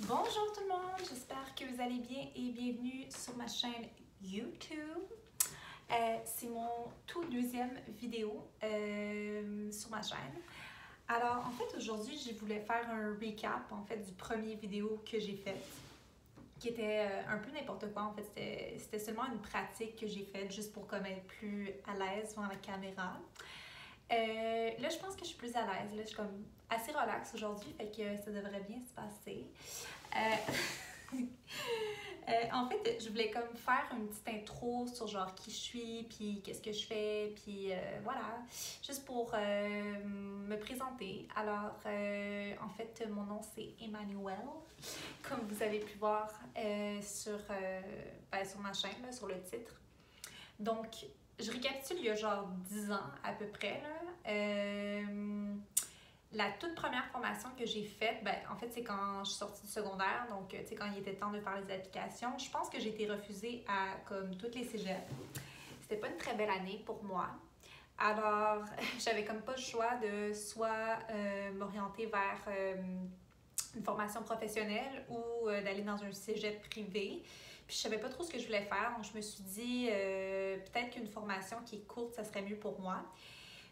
Bonjour tout le monde, j'espère que vous allez bien et bienvenue sur ma chaîne YouTube. C'est mon tout deuxième vidéo sur ma chaîne. Alors en fait aujourd'hui je voulais faire un recap en fait du premier vidéo que j'ai fait, qui était un peu n'importe quoi. En fait c'était seulement une pratique que j'ai faite juste pour comme être plus à l'aise devant la caméra. Là, je pense que je suis plus à l'aise. Là, je suis comme assez relax aujourd'hui, fait que ça devrait bien se passer. En fait, je voulais comme faire une petite intro sur genre qui je suis, puis qu'est-ce que je fais, puis voilà, juste pour me présenter. Alors, en fait, mon nom c'est Emmanuelle, comme vous avez pu voir sur ma chaîne, là, sur le titre. Donc, je récapitule il y a genre 10 ans à peu près, là. La toute première formation que j'ai faite, en fait, c'est quand je suis sortie du secondaire, donc, tu sais, quand il était temps de faire les applications. Je pense que j'ai été refusée à, comme, toutes les cégeps. C'était pas une très belle année pour moi. Alors, j'avais comme pas le choix de soit m'orienter vers une formation professionnelle ou d'aller dans un cégep privé. Puis je savais pas trop ce que je voulais faire, donc je me suis dit peut-être qu'une formation qui est courte, ça serait mieux pour moi.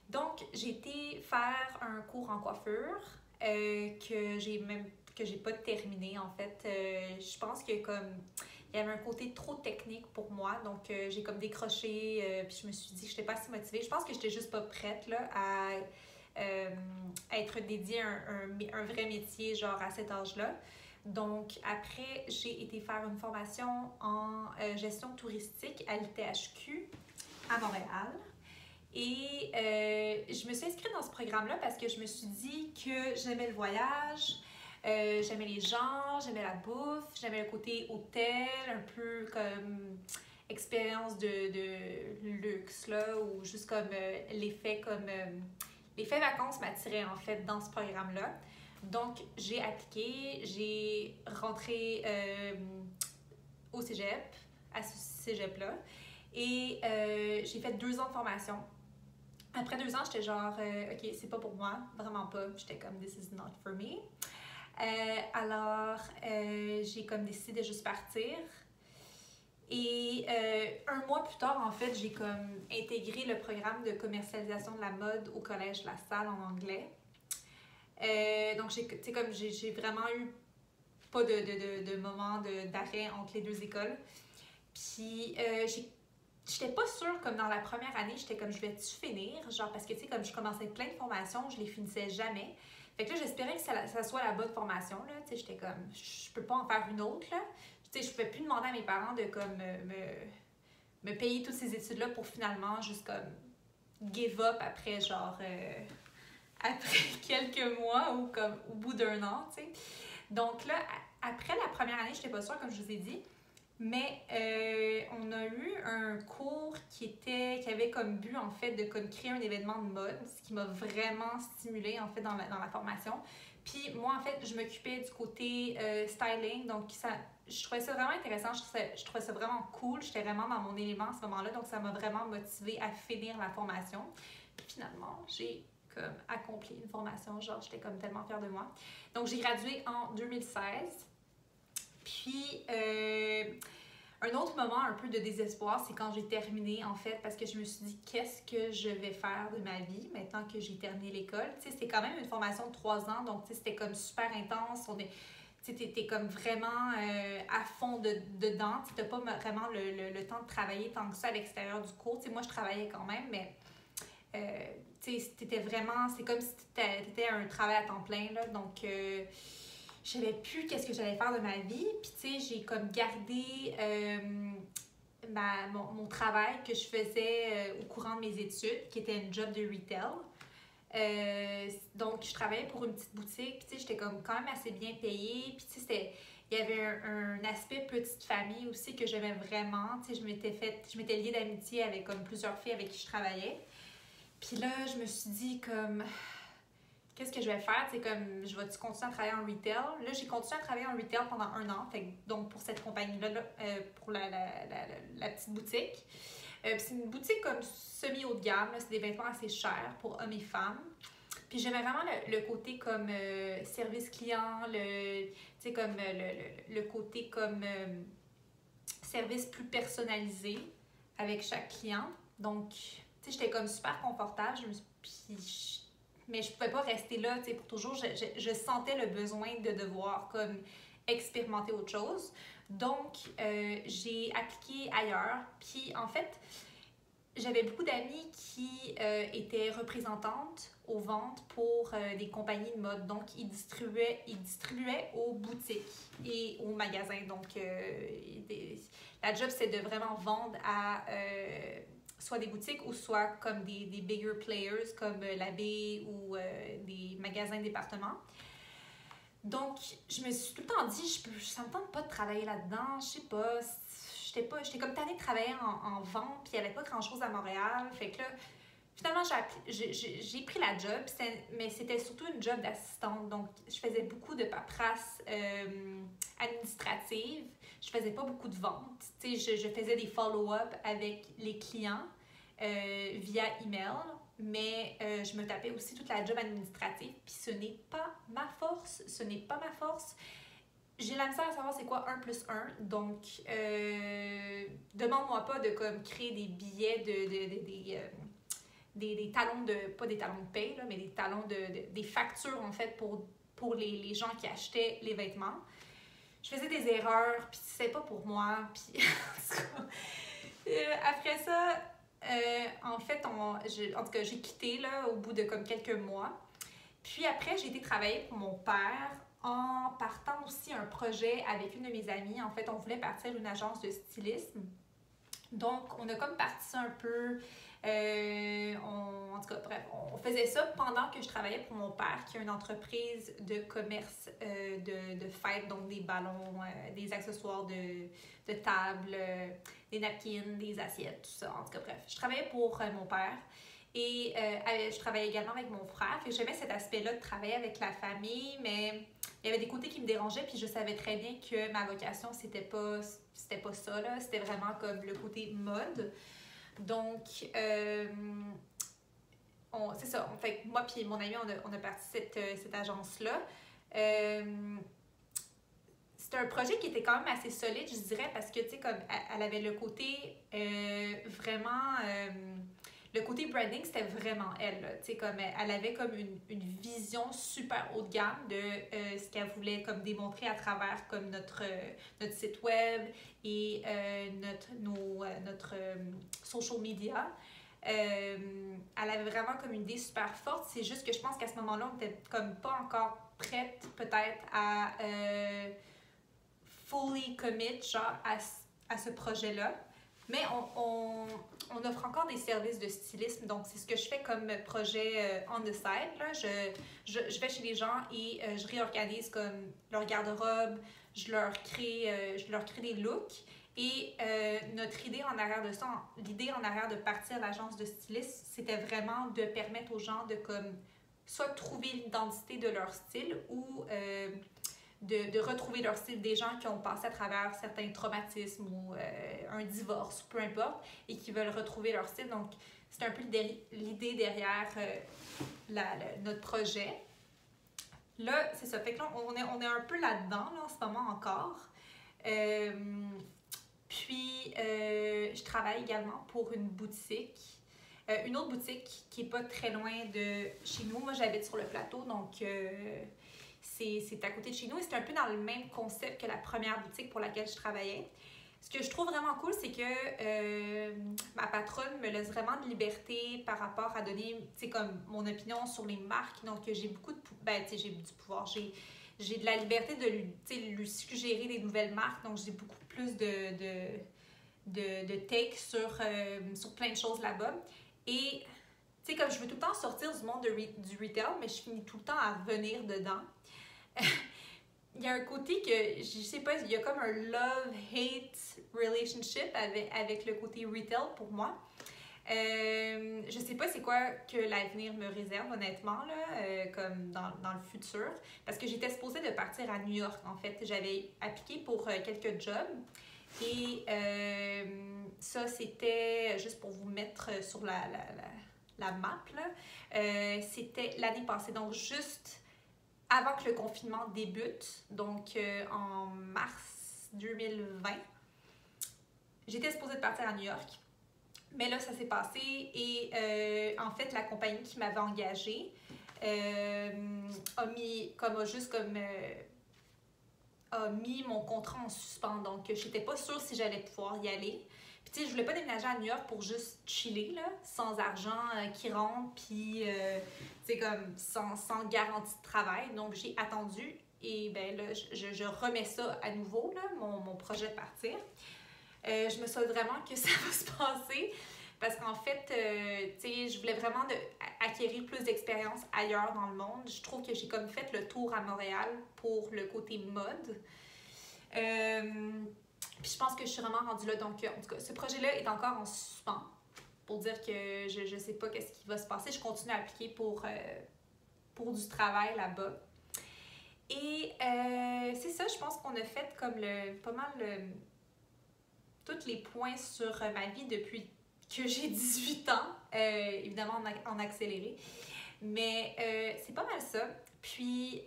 Donc, j'ai été faire un cours en coiffure que j'ai pas terminé en fait. Je pense que comme il y avait un côté trop technique pour moi, donc j'ai comme décroché, puis je me suis dit que j'étais pas assez motivée. Je pense que j'étais juste pas prête là, à être dédiée à un vrai métier genre à cet âge-là. Donc après, j'ai été faire une formation en gestion touristique à l'ITHQ à Montréal. Et je me suis inscrite dans ce programme-là parce que je me suis dit que j'aimais le voyage, j'aimais les gens, j'aimais la bouffe, j'aimais le côté hôtel, un peu comme expérience de luxe, là, ou juste comme l'effet vacances m'attirait en fait dans ce programme-là. Donc, j'ai appliqué, j'ai rentré au cégep, à ce cégep-là, et j'ai fait 2 ans de formation. Après 2 ans, j'étais genre, OK, c'est pas pour moi, vraiment pas. J'étais comme, this is not for me. Alors, j'ai comme décidé de juste partir. Et 1 mois plus tard, en fait, j'ai comme intégré le programme de commercialisation de la mode au Collège La Salle en anglais. Donc, j'ai vraiment eu pas de moment d'arrêt entre les 2 écoles. Puis, j'étais pas sûre, comme dans la première année, j'étais comme, je vais-tu finir? Genre, parce que, tu sais, comme je commençais plein de formations, je les finissais jamais. Fait que là, j'espérais que ça soit la bonne formation, là. Tu sais, j'étais comme, je peux pas en faire une autre, là. Tu sais, je pouvais plus demander à mes parents de, comme, me payer toutes ces études-là pour finalement juste, comme, give up après, genre, après quelques mois ou, comme, au bout d'1 an, tu sais. Donc là, après la première année, j'étais pas sûre, comme je vous ai dit. Mais on a eu un cours qui avait comme but en fait de comme créer un événement de mode, ce qui m'a vraiment stimulée en fait dans la formation. Puis moi en fait, je m'occupais du côté styling, donc je trouvais ça vraiment intéressant, je trouvais ça vraiment cool, j'étais vraiment dans mon élément à ce moment-là, donc ça m'a vraiment motivée à finir la formation. Puis finalement, j'ai comme accompli une formation, genre j'étais comme tellement fière de moi. Donc j'ai gradué en 2016. Puis, un autre moment un peu de désespoir, c'est quand j'ai terminé, en fait, parce que je me suis dit, qu'est-ce que je vais faire de ma vie maintenant que j'ai terminé l'école? Tu sais, c'était quand même une formation de 3 ans, donc, tu sais, c'était comme super intense. Tu sais, t'es comme vraiment à fond dedans. Tu n'as pas vraiment le temps de travailler tant que ça à l'extérieur du cours. Tu sais, moi, je travaillais quand même, mais tu sais, t'étais vraiment... C'est comme si t'étais un travail à temps plein, là, donc... je savais plus qu'est-ce que j'allais faire de ma vie. Puis, tu sais, j'ai comme gardé mon travail que je faisais au courant de mes études, qui était un job de retail. Donc, je travaillais pour une petite boutique. Puis, tu sais, j'étais comme quand même assez bien payée. Puis, tu sais, il y avait un aspect petite famille aussi que j'aimais vraiment. Tu sais, je m'étais liée d'amitié avec comme plusieurs filles avec qui je travaillais. Puis là, je me suis dit comme... Qu'est-ce que je vais faire? C'est comme, je vais continuer à travailler en retail. Là, j'ai continué à travailler en retail pendant 1 an. Donc, pour cette compagnie-là, pour la petite boutique. C'est une boutique comme semi-haut de gamme. C'est des vêtements assez chers pour hommes et femmes. Puis j'aimais vraiment le côté comme service client, comme le côté comme service plus personnalisé avec chaque client. Donc, tu sais, j'étais comme super confortable. Mais je pouvais pas rester là, tu sais, pour toujours. Je sentais le besoin de devoir comme expérimenter autre chose. Donc, j'ai appliqué ailleurs. Puis, en fait, j'avais beaucoup d'amis qui étaient représentantes aux ventes pour des compagnies de mode. Donc, ils distribuaient aux boutiques et aux magasins. Donc, la job, c'est de vraiment vendre à soit des boutiques ou soit comme des bigger players comme la Baie ou des magasins de département. Donc, je me suis tout le temps dit, ça me tente pas de travailler là-dedans, je sais pas, j'étais comme tannée de travailler en vente, puis il n'y avait pas grand-chose à Montréal. Fait que là, finalement, j'ai pris la job, mais c'était surtout une job d'assistante. Donc, je faisais beaucoup de paperasse administrative. Je faisais pas beaucoup de ventes. Tu sais, je faisais des follow-up avec les clients via email, mais je me tapais aussi toute la job administrative. Puis ce n'est pas ma force. Ce n'est pas ma force. J'ai la misère à savoir c'est quoi 1 plus 1. Donc, demande-moi pas de comme créer des billets des talons de, pas des talons de paye, là, mais des talons des factures en fait pour les gens qui achetaient les vêtements. Je faisais des erreurs, puis c'était pas pour moi. Puis, après ça, en fait, en tout cas, j'ai quitté là, au bout de comme quelques mois. Puis après, j'ai été travailler pour mon père en partant aussi un projet avec une de mes amies. En fait, on voulait partir une agence de stylisme. Donc, on a comme parti ça un peu. En tout cas, bref, on faisait ça pendant que je travaillais pour mon père, qui a une entreprise de commerce de fêtes, donc des ballons, des accessoires de table, des napkins, des assiettes, tout ça. En tout cas, bref, je travaillais pour mon père. Et je travaillais également avec mon frère. Fait que j'aimais cet aspect-là de travailler avec la famille, mais il y avait des côtés qui me dérangeaient, puis je savais très bien que ma vocation, c'était pas ça, là. C'était vraiment comme le côté mode. Donc, c'est ça. Fait, moi puis mon ami, on a parti cette agence-là. C'était un projet qui était quand même assez solide, je dirais, parce que, tu sais, comme elle avait le côté vraiment... le côté branding, c'était vraiment elle. Tu sais, comme elle avait comme une vision super haut de gamme de ce qu'elle voulait comme démontrer à travers comme notre site web et notre social media. Elle avait vraiment comme une idée super forte. C'est juste que je pense qu'à ce moment-là, on n'était comme pas encore prête peut-être à fully commit genre à ce projet-là. Mais on offre encore des services de stylisme, donc c'est ce que je fais comme projet on the side. Là. Je vais chez les gens et je réorganise comme leur garde-robe, je leur crée des looks. Et notre idée en arrière de ça, l'idée en arrière de partir l'agence de styliste, c'était vraiment de permettre aux gens de comme soit trouver l'identité de leur style ou de retrouver leur style, des gens qui ont passé à travers certains traumatismes ou un divorce, peu importe, et qui veulent retrouver leur style. Donc, c'est un peu l'idée derrière notre projet. Là, c'est ça. Fait que là, on est un peu là-dedans, là, en ce moment encore. Puis, je travaille également pour une boutique. Une autre boutique qui n'est pas très loin de chez nous. Moi, j'habite sur le plateau, donc... c'est à côté de chez nous et c'est un peu dans le même concept que la première boutique pour laquelle je travaillais. Ce que je trouve vraiment cool, c'est que ma patronne me laisse vraiment de liberté par rapport à donner, tu sais, comme mon opinion sur les marques. Donc, j'ai beaucoup de... Ben, tu sais, j'ai du pouvoir. J'ai de la liberté de lui suggérer des nouvelles marques. Donc, j'ai beaucoup plus de take sur plein de choses là-bas. Et, tu sais, comme je veux tout le temps sortir du monde du retail, mais je finis tout le temps à revenir dedans. Il y a un côté que, je sais pas, il y a comme un love-hate relationship avec le côté retail pour moi. Je sais pas c'est quoi que l'avenir me réserve, honnêtement, là, comme dans le futur. Parce que j'étais supposée de partir à New York, en fait. J'avais appliqué pour quelques jobs. Et ça, c'était juste pour vous mettre sur la map, c'était l'année passée, donc juste avant que le confinement débute, donc en mars 2020. J'étais supposée de partir à New York, mais là, ça s'est passé et en fait, la compagnie qui m'avait engagée a mis mon contrat en suspens. Donc, je n'étais pas sûre si j'allais pouvoir y aller. Puis, tu sais, je voulais pas déménager à New York pour juste chiller, là, sans argent qui rentre, puis, tu sais, comme sans garantie de travail. Donc, j'ai attendu et, ben là, je remets ça à nouveau, là, mon projet de partir. Je me souhaite vraiment que ça va se passer parce qu'en fait, tu sais, je voulais vraiment acquérir plus d'expérience ailleurs dans le monde. Je trouve que j'ai comme fait le tour à Montréal pour le côté mode. Puis je pense que je suis vraiment rendue là. Donc, en tout cas, ce projet-là est encore en suspens pour dire que je ne sais pas qu'est-ce qui va se passer. Je continue à appliquer pour du travail là-bas. Et c'est ça, je pense qu'on a fait comme pas mal tous les points sur ma vie depuis que j'ai 18 ans, évidemment en accéléré. Mais c'est pas mal ça. Puis,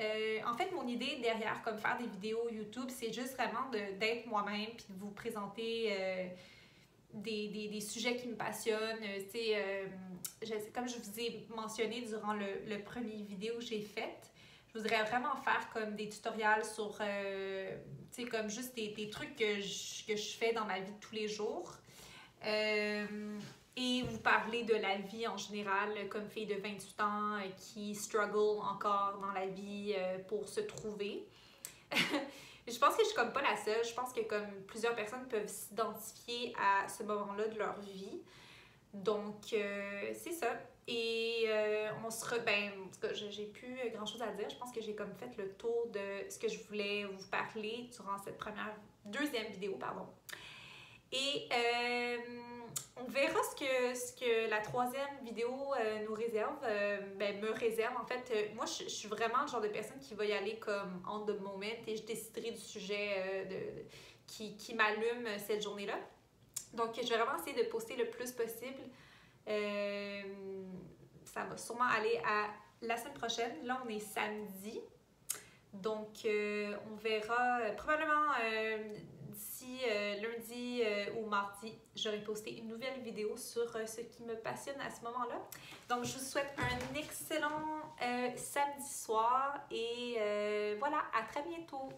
en fait, mon idée derrière, comme faire des vidéos YouTube, c'est juste vraiment d'être moi-même puis de vous présenter des sujets qui me passionnent. Comme je vous ai mentionné durant le premier vidéo que j'ai fait, je voudrais vraiment faire comme des tutoriels sur, comme juste des trucs que je fais dans ma vie de tous les jours. Et vous parler de la vie en général, comme fille de 28 ans qui struggle encore dans la vie pour se trouver. Je pense que je suis comme pas la seule. Je pense que comme plusieurs personnes peuvent s'identifier à ce moment-là de leur vie. Donc, c'est ça. Et en tout cas, j'ai plus grand-chose à dire. Je pense que j'ai comme fait le tour de ce que je voulais vous parler durant cette deuxième vidéo, pardon. Et on verra ce que la troisième vidéo nous réserve, me réserve. En fait, moi, je suis vraiment le genre de personne qui va y aller comme on the moment et je déciderai du sujet qui m'allume cette journée-là. Donc, je vais vraiment essayer de poster le plus possible. Ça va sûrement aller à la semaine prochaine. Là, on est samedi. Donc, on verra probablement d'ici lundi ou mardi, j'aurai posté une nouvelle vidéo sur ce qui me passionne à ce moment-là. Donc, je vous souhaite un excellent samedi soir et voilà, à très bientôt!